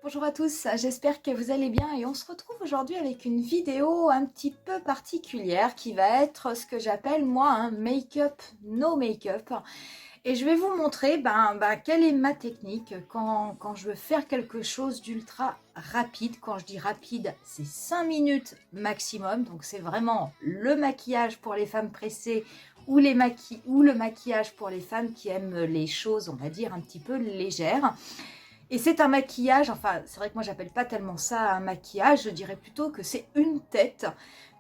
Bonjour à tous, j'espère que vous allez bien et on se retrouve aujourd'hui avec une vidéo un petit peu particulière qui va être ce que j'appelle moi un make-up, no make-up. Et je vais vous montrer quelle est ma technique quand je veux faire quelque chose d'ultra rapide. Quand je dis rapide, c'est 5 minutes maximum. Donc c'est vraiment le maquillage pour les femmes pressées ou le maquillage pour les femmes qui aiment les choses, on va dire, un petit peu légères. Et c'est un maquillage, enfin c'est vrai que moi j'appelle pas tellement ça un maquillage, je dirais plutôt que c'est une tête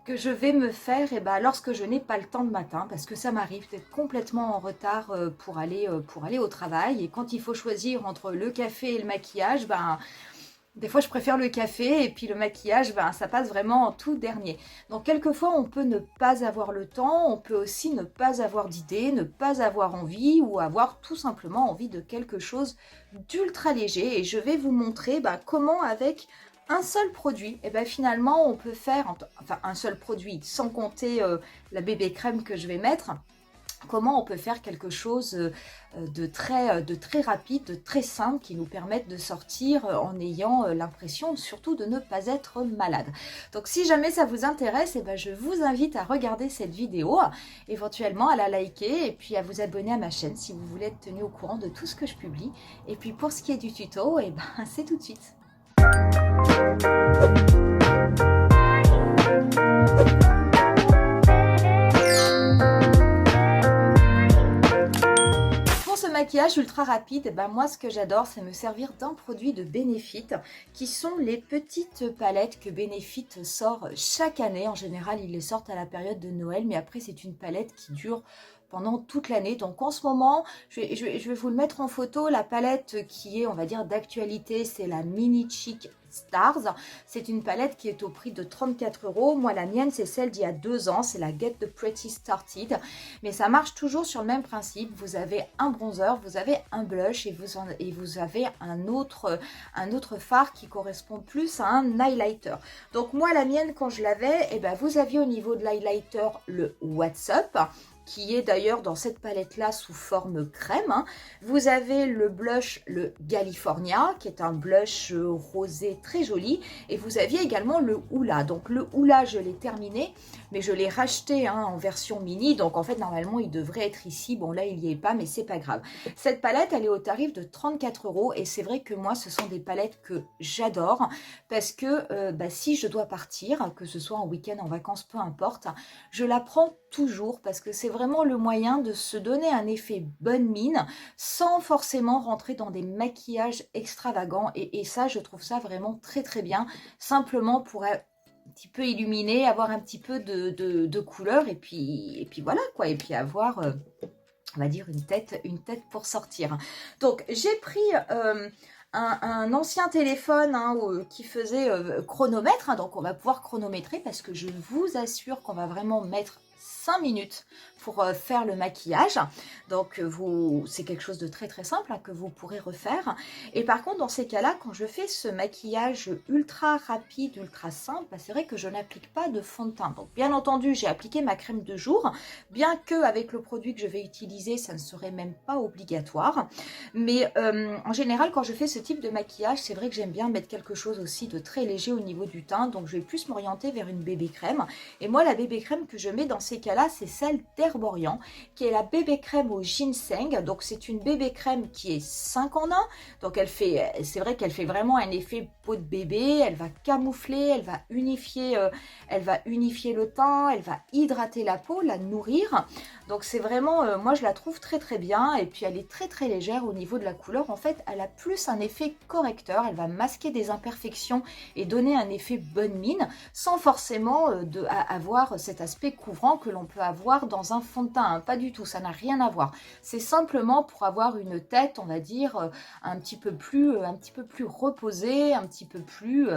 que je vais me faire lorsque je n'ai pas le temps le matin, parce que ça m'arrive d'être complètement en retard pour aller au travail, et quand il faut choisir entre le café et le maquillage, des fois je préfère le café et puis le maquillage, ça passe vraiment en tout dernier. Donc quelquefois on peut ne pas avoir le temps, on peut aussi ne pas avoir d'idée, ne pas avoir envie ou avoir tout simplement envie de quelque chose d'ultra léger. Et je vais vous montrer comment avec un seul produit, finalement on peut faire, enfin un seul produit sans compter la bébé crème que je vais mettre, comment on peut faire quelque chose de très rapide, de très simple, qui nous permette de sortir en ayant l'impression surtout de ne pas être malade. Donc si jamais ça vous intéresse, je vous invite à regarder cette vidéo, éventuellement à la liker et puis à vous abonner à ma chaîne si vous voulez être tenu au courant de tout ce que je publie. Et puis pour ce qui est du tuto, c'est tout de suite. Maquillage ultra rapide, moi ce que j'adore c'est me servir d'un produit de Benefit qui sont les petites palettes que Benefit sort chaque année. En général ils les sortent à la période de Noël, mais après c'est une palette qui dure pendant toute l'année. Donc en ce moment, je vais vous le mettre en photo, la palette qui est, on va dire, d'actualité, c'est la Mini Chic Stars. C'est une palette qui est au prix de 34 €. Moi, la mienne, c'est celle d'il y a 2 ans, c'est la Get the Pretty Started. Mais ça marche toujours sur le même principe. Vous avez un bronzer, vous avez un blush et vous avez un autre fard qui correspond plus à un highlighter. Donc moi, la mienne, quand je l'avais, vous aviez au niveau de l'highlighter le What's Up, qui est d'ailleurs dans cette palette-là sous forme crème. Vous avez le blush, le California, qui est un blush rosé très joli. Et vous aviez également le Hoola. Donc le Hoola, je l'ai terminé, mais je l'ai racheté en version mini. Donc en fait, normalement, il devrait être ici. Bon, là, il n'y est pas, mais c'est pas grave. Cette palette, elle est au tarif de 34 €. Et c'est vrai que moi, ce sont des palettes que j'adore. Parce que si je dois partir, que ce soit en week-end, en vacances, peu importe, je la prends toujours parce que c'est vraiment le moyen de se donner un effet bonne mine sans forcément rentrer dans des maquillages extravagants, et ça je trouve ça vraiment très très bien, simplement pour un petit peu illuminer, avoir un petit peu de couleur, et puis voilà quoi, et puis avoir on va dire une tête pour sortir. Donc j'ai pris un ancien téléphone qui faisait chronomètre, donc on va pouvoir chronométrer parce que je vous assure qu'on va vraiment mettre 5 minutes pour faire le maquillage. Donc c'est quelque chose de très très simple que vous pourrez refaire. Et par contre, dans ces cas-là, quand je fais ce maquillage ultra rapide, ultra simple, c'est vrai que je n'applique pas de fond de teint. Donc bien entendu, j'ai appliqué ma crème de jour, bien que avec le produit que je vais utiliser, ça ne serait même pas obligatoire. Mais en général, quand je fais ce type de maquillage, c'est vrai que j'aime bien mettre quelque chose aussi de très léger au niveau du teint. Donc je vais plus m'orienter vers une bébé crème. Et moi, la bébé crème que je mets dans ces cas-là, c'est celle d'Herborian, qui est la bébé crème au ginseng. Donc c'est une bébé crème qui est 5 en 1. Donc c'est vrai qu'elle fait vraiment un effet peau de bébé. Elle va camoufler, elle va unifier le teint, elle va hydrater la peau, la nourrir. Donc c'est vraiment, moi je la trouve très très bien. Et puis elle est très très légère au niveau de la couleur. En fait, elle a plus un effet correcteur. Elle va masquer des imperfections et donner un effet bonne mine, sans forcément avoir cet aspect couvrant que l'on peut avoir dans un fond de teint. Pas du tout, ça n'a rien à voir. C'est simplement pour avoir une tête, on va dire, un petit peu plus reposée, un petit peu plus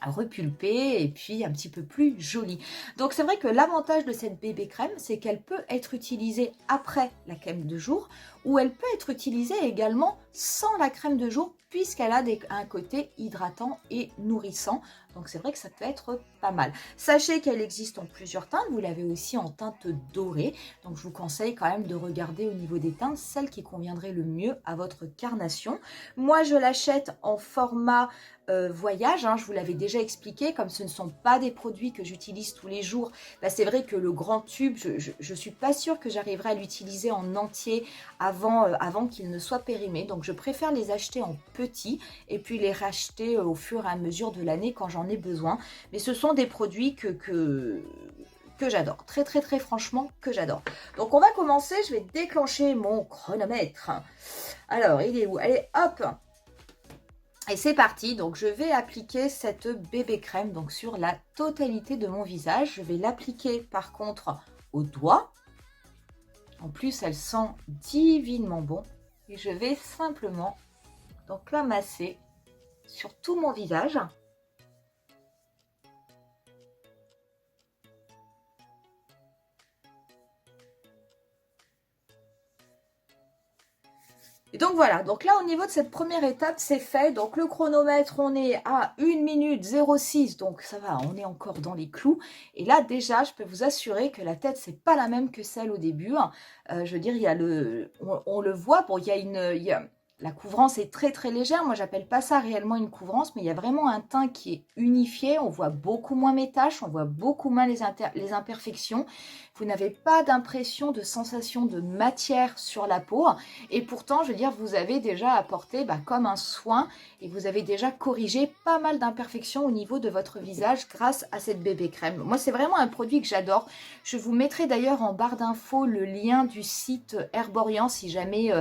repulpée, et puis un petit peu plus jolie. Donc c'est vrai que l'avantage de cette bébé crème, c'est qu'elle peut être utilisée après la crème de jour ou elle peut être utilisée également sans la crème de jour puisqu'elle a un côté hydratant et nourrissant. Donc c'est vrai que ça peut être pas mal. Sachez qu'elle existe en plusieurs teintes, vous l'avez aussi en teinte dorée. Donc je vous conseille quand même de regarder au niveau des teintes celle qui conviendrait le mieux à votre carnation. Moi je l'achète en format voyage, hein, je vous l'avais déjà expliqué, comme ce ne sont pas des produits que j'utilise tous les jours, bah, c'est vrai que le grand tube, je suis pas sûre que j'arriverai à l'utiliser en entier avant qu'il ne soit périmé. Donc je préfère les acheter en petits et puis les racheter au fur et à mesure de l'année quand j'en ai besoin. Mais ce sont des produits que j'adore, très très très franchement que j'adore. Donc on va commencer, je vais déclencher mon chronomètre. Alors il est où? Allez hop! Et c'est parti, donc je vais appliquer cette bébé crème donc sur la totalité de mon visage. Je vais l'appliquer par contre au doigt. En plus, elle sent divinement bon. Et je vais simplement donc la masser sur tout mon visage. Et donc voilà, donc là au niveau de cette première étape, c'est fait. Donc le chronomètre, on est à 1 minute 06, donc ça va, on est encore dans les clous. Et là déjà, je peux vous assurer que la tête, c'est pas la même que celle au début. Je veux dire, il y a on le voit, bon, la couvrance est très très légère. Moi, j'appelle pas ça réellement une couvrance, mais il y a vraiment un teint qui est unifié. On voit beaucoup moins mes taches, on voit beaucoup moins les imperfections. Vous n'avez pas d'impression de sensation de matière sur la peau. Et pourtant, je veux dire, vous avez déjà apporté comme un soin et vous avez déjà corrigé pas mal d'imperfections au niveau de votre visage grâce à cette bébé crème. Moi, c'est vraiment un produit que j'adore. Je vous mettrai d'ailleurs en barre d'infos le lien du site Herborian si jamais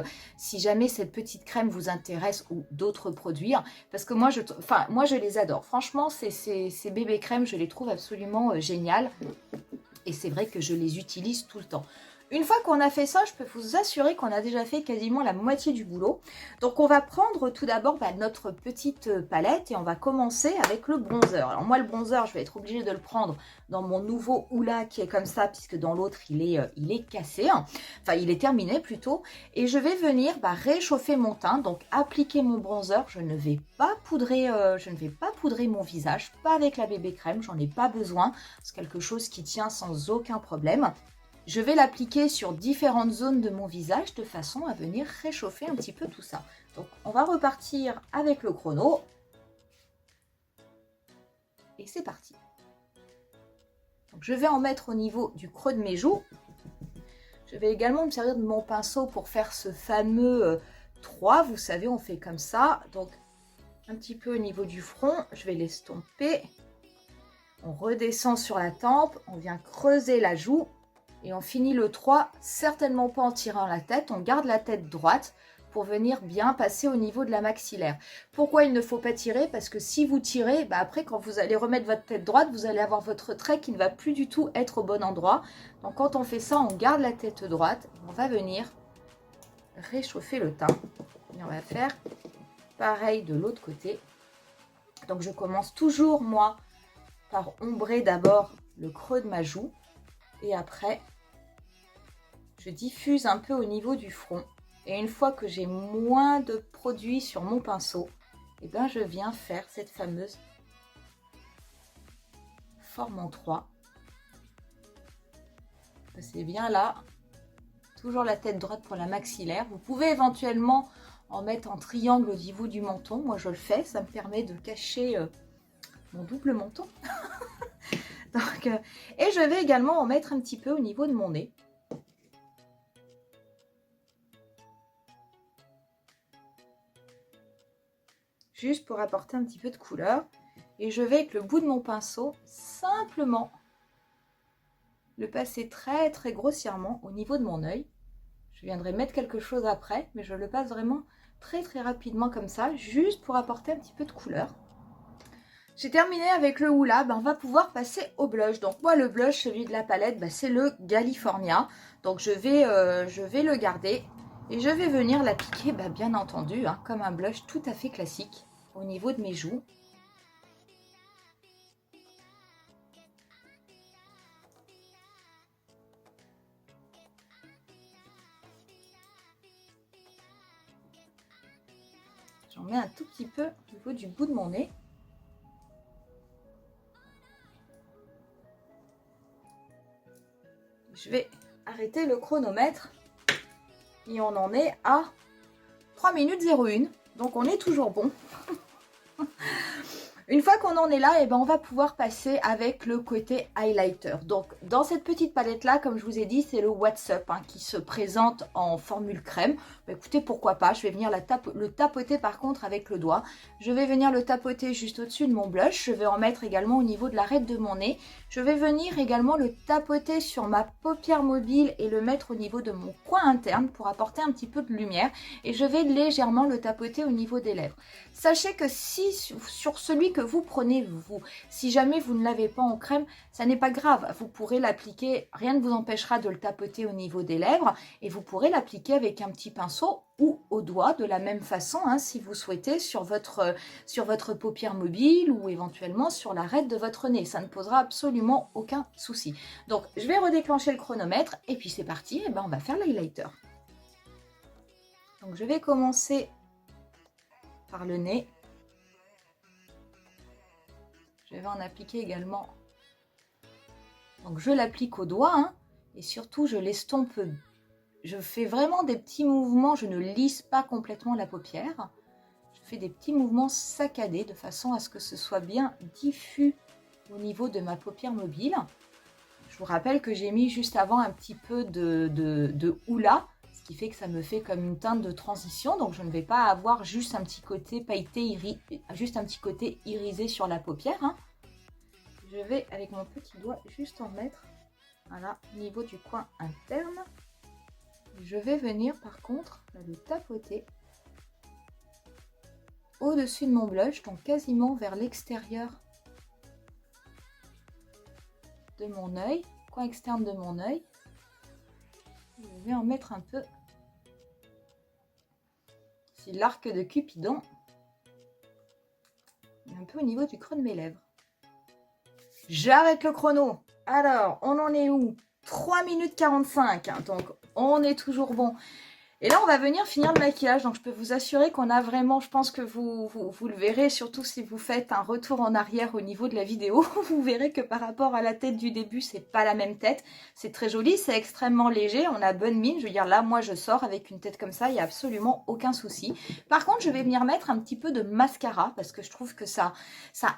cette petite crème vous intéresse ou d'autres produits. Parce que moi, je les adore. Franchement, ces bébés crèmes, je les trouve absolument géniales. Et c'est vrai que je les utilise tout le temps. Une fois qu'on a fait ça, je peux vous assurer qu'on a déjà fait quasiment la moitié du boulot. Donc on va prendre tout d'abord notre petite palette et on va commencer avec le bronzer. Alors moi le bronzer, je vais être obligée de le prendre dans mon nouveau Hoola qui est comme ça, puisque dans l'autre il est cassé. Enfin il est terminé plutôt. Et je vais venir réchauffer mon teint, donc appliquer mon bronzer. Je ne vais pas poudrer mon visage, pas avec la bébé crème, j'en ai pas besoin. C'est quelque chose qui tient sans aucun problème. Je vais l'appliquer sur différentes zones de mon visage de façon à venir réchauffer un petit peu tout ça. Donc on va repartir avec le chrono. Et c'est parti. Donc, je vais en mettre au niveau du creux de mes joues. Je vais également me servir de mon pinceau pour faire ce fameux 3. Vous savez, on fait comme ça. Donc un petit peu au niveau du front, je vais l'estomper. On redescend sur la tempe, on vient creuser la joue. Et on finit le 3, certainement pas en tirant la tête, on garde la tête droite pour venir bien passer au niveau de la maxillaire. Pourquoi il ne faut pas tirer? Parce que si vous tirez, après quand vous allez remettre votre tête droite, vous allez avoir votre trait qui ne va plus du tout être au bon endroit. Donc quand on fait ça, on garde la tête droite, on va venir réchauffer le teint. Et on va faire pareil de l'autre côté. Donc je commence toujours moi par ombrer d'abord le creux de ma joue. Et après, je diffuse un peu au niveau du front. Et une fois que j'ai moins de produit sur mon pinceau, je viens faire cette fameuse forme en 3. C'est bien là. Toujours la tête droite pour la maxillaire. Vous pouvez éventuellement en mettre en triangle au niveau du menton. Moi, je le fais. Ça me permet de cacher mon double menton. Donc, et je vais également en mettre un petit peu au niveau de mon nez. Juste pour apporter un petit peu de couleur. Et je vais avec le bout de mon pinceau simplement le passer très très grossièrement au niveau de mon œil. Je viendrai mettre quelque chose après, mais je le passe vraiment très très rapidement comme ça, juste pour apporter un petit peu de couleur. J'ai terminé avec le Hoola, on va pouvoir passer au blush. Donc moi le blush, celui de la palette, c'est le California. Donc je vais le garder et je vais venir l'appliquer, bien entendu, comme un blush tout à fait classique au niveau de mes joues. J'en mets un tout petit peu au niveau du bout de mon nez. Je vais arrêter le chronomètre. Et on en est à 3 minutes 01. Donc on est toujours bon. Une fois qu'on en est là, on va pouvoir passer avec le côté highlighter. Donc, dans cette petite palette-là, comme je vous ai dit, c'est le What's Up qui se présente en formule crème. Écoutez, pourquoi pas, je vais venir le tapoter par contre avec le doigt. Je vais venir le tapoter juste au-dessus de mon blush. Je vais en mettre également au niveau de l'arête de mon nez. Je vais venir également le tapoter sur ma paupière mobile et le mettre au niveau de mon coin interne pour apporter un petit peu de lumière. Et je vais légèrement le tapoter au niveau des lèvres. Sachez que si sur celui que vous prenez, si jamais vous ne l'avez pas en crème, ça n'est pas grave. Vous pourrez l'appliquer, rien ne vous empêchera de le tapoter au niveau des lèvres et vous pourrez l'appliquer avec un petit pinceau ou au doigt de la même façon, si vous souhaitez, sur votre paupière mobile ou éventuellement sur l'arête de votre nez. Ça ne posera absolument aucun souci. Donc, je vais redéclencher le chronomètre et puis c'est parti, on va faire l'highlighter. Donc, je vais commencer par le nez. Je vais en appliquer également. Donc je l'applique au doigt et surtout je l'estompe. Je fais vraiment des petits mouvements, je ne lisse pas complètement la paupière. Je fais des petits mouvements saccadés de façon à ce que ce soit bien diffus au niveau de ma paupière mobile. Je vous rappelle que j'ai mis juste avant un petit peu de houla, ce qui fait que ça me fait comme une teinte de transition, donc je ne vais pas avoir juste un petit côté pailleté, juste un petit côté irisé sur la paupière. Je vais avec mon petit doigt juste en mettre, voilà, au niveau du coin interne. Je vais venir par contre le tapoter au-dessus de mon blush, donc quasiment vers l'extérieur de mon œil, coin externe de mon œil. Je vais en mettre un peu. C'est l'arc de Cupidon. Et un peu au niveau du creux de mes lèvres. J'arrête le chrono. Alors, on en est où? 3 minutes 45. Donc, on est toujours bon. Et là, on va venir finir le maquillage. Donc, je peux vous assurer qu'on a vraiment, je pense que vous le verrez, surtout si vous faites un retour en arrière au niveau de la vidéo. Vous verrez que par rapport à la tête du début, c'est pas la même tête. C'est très joli, c'est extrêmement léger. On a bonne mine. Je veux dire, là, moi, je sors avec une tête comme ça. Il n'y a absolument aucun souci. Par contre, je vais venir mettre un petit peu de mascara parce que je trouve que ça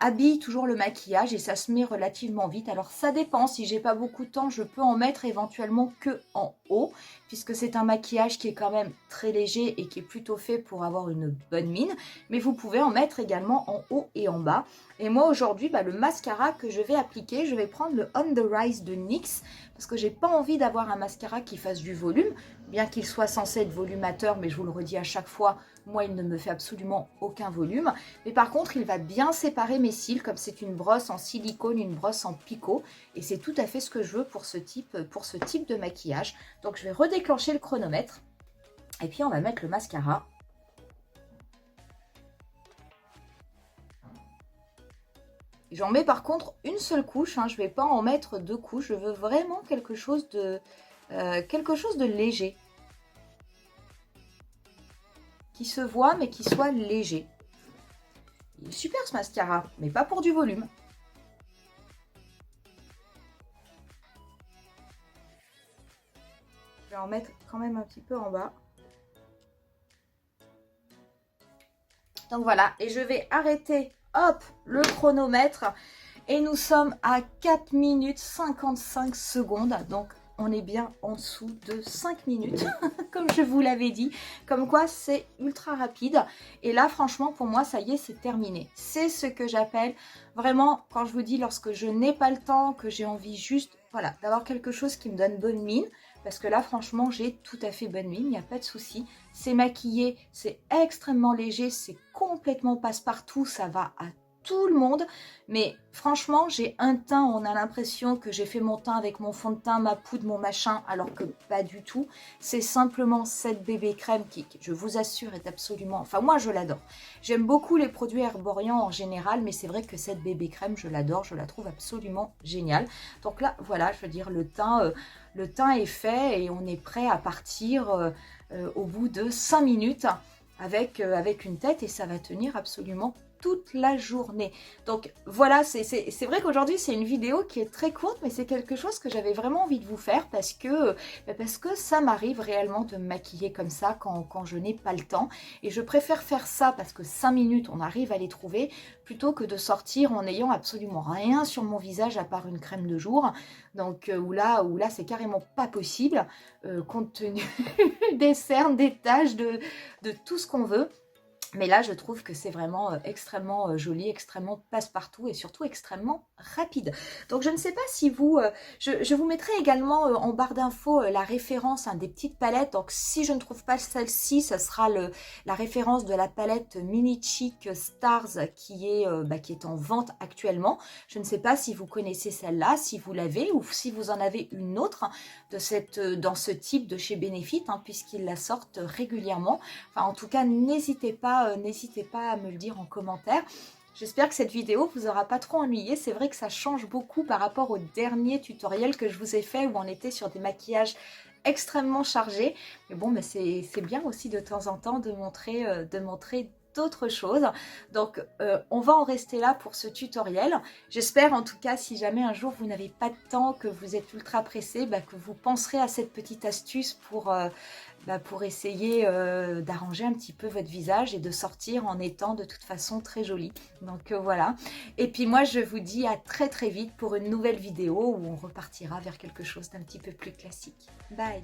habille toujours le maquillage et ça se met relativement vite. Alors, ça dépend. Si j'ai pas beaucoup de temps, je peux en mettre éventuellement que en haut puisque c'est un maquillage qui est quand même très léger et qui est plutôt fait pour avoir une bonne mine, mais vous pouvez en mettre également en haut et en bas. Et moi aujourd'hui, le mascara que je vais appliquer, je vais prendre le On The Rise de NYX parce que j'ai pas envie d'avoir un mascara qui fasse du volume, bien qu'il soit censé être volumateur, mais je vous le redis à chaque fois, moi il ne me fait absolument aucun volume. Mais par contre, il va bien séparer mes cils, comme c'est une brosse en silicone, une brosse en picot, et c'est tout à fait ce que je veux pour ce type de maquillage. Donc je vais redéclencher le chronomètre. Et puis on va mettre le mascara. J'en mets par contre une seule couche, je ne vais pas en mettre deux couches. Je veux vraiment quelque chose de léger. Qui se voit mais qui soit léger. Il est super ce mascara, mais pas pour du volume. Je vais en mettre quand même un petit peu en bas. Donc voilà, et je vais arrêter, hop, le chronomètre. Et nous sommes à 4 minutes 55 secondes. Donc on est bien en dessous de 5 minutes, comme je vous l'avais dit. Comme quoi, c'est ultra rapide. Et là, franchement, pour moi, ça y est, c'est terminé. C'est ce que j'appelle vraiment, quand je vous dis, lorsque je n'ai pas le temps, que j'ai envie juste, voilà, d'avoir quelque chose qui me donne bonne mine. Parce que là, franchement, j'ai tout à fait bonne mine, il n'y a pas de souci. C'est maquillé, c'est extrêmement léger, c'est complètement passe-partout, ça va à tout le monde. Mais franchement, j'ai un teint, on a l'impression que j'ai fait mon teint avec mon fond de teint, ma poudre, mon machin, alors que pas du tout. C'est simplement cette bébé crème qui, je vous assure, est absolument... Enfin, moi, je l'adore. J'aime beaucoup les produits herborians en général, mais c'est vrai que cette bébé crème, je l'adore, je la trouve absolument géniale. Donc là, voilà, je veux dire, le teint est fait et on est prêt à partir au bout de 5 minutes avec une tête et ça va tenir absolument toute la journée. Donc voilà, c'est vrai qu'aujourd'hui c'est une vidéo qui est très courte, mais c'est quelque chose que j'avais vraiment envie de vous faire parce que ça m'arrive réellement de me maquiller comme ça quand je n'ai pas le temps. Et je préfère faire ça parce que 5 minutes on arrive à les trouver, plutôt que de sortir en n'ayant absolument rien sur mon visage à part une crème de jour. Donc où là c'est carrément pas possible, compte tenu des cernes, des taches, de tout ce qu'on veut. Mais là, je trouve que c'est vraiment extrêmement joli, extrêmement passe-partout et surtout extrêmement rapide. Donc, je ne sais pas si vous... je vous mettrai également en barre d'infos la référence des petites palettes. Donc, si je ne trouve pas celle-ci, ce sera la référence de la palette Mini Chic Stars qui est en vente actuellement. Je ne sais pas si vous connaissez celle-là, si vous l'avez ou si vous en avez une autre dans ce type de chez Benefit, puisqu'ils la sortent régulièrement. Enfin, en tout cas, n'hésitez pas à me le dire en commentaire. J'espère que cette vidéo vous aura pas trop ennuyé. C'est vrai que ça change beaucoup par rapport au dernier tutoriel que je vous ai fait où on était sur des maquillages extrêmement chargés. Mais bon, c'est bien aussi de temps en temps de montrer d'autres choses. Donc on va en rester là pour ce tutoriel. J'espère en tout cas, si jamais un jour vous n'avez pas de temps, que vous êtes ultra pressé, que vous penserez à cette petite astuce pour essayer d'arranger un petit peu votre visage et de sortir en étant de toute façon très jolie. Donc voilà. Et puis moi je vous dis à très très vite pour une nouvelle vidéo où on repartira vers quelque chose d'un petit peu plus classique. Bye!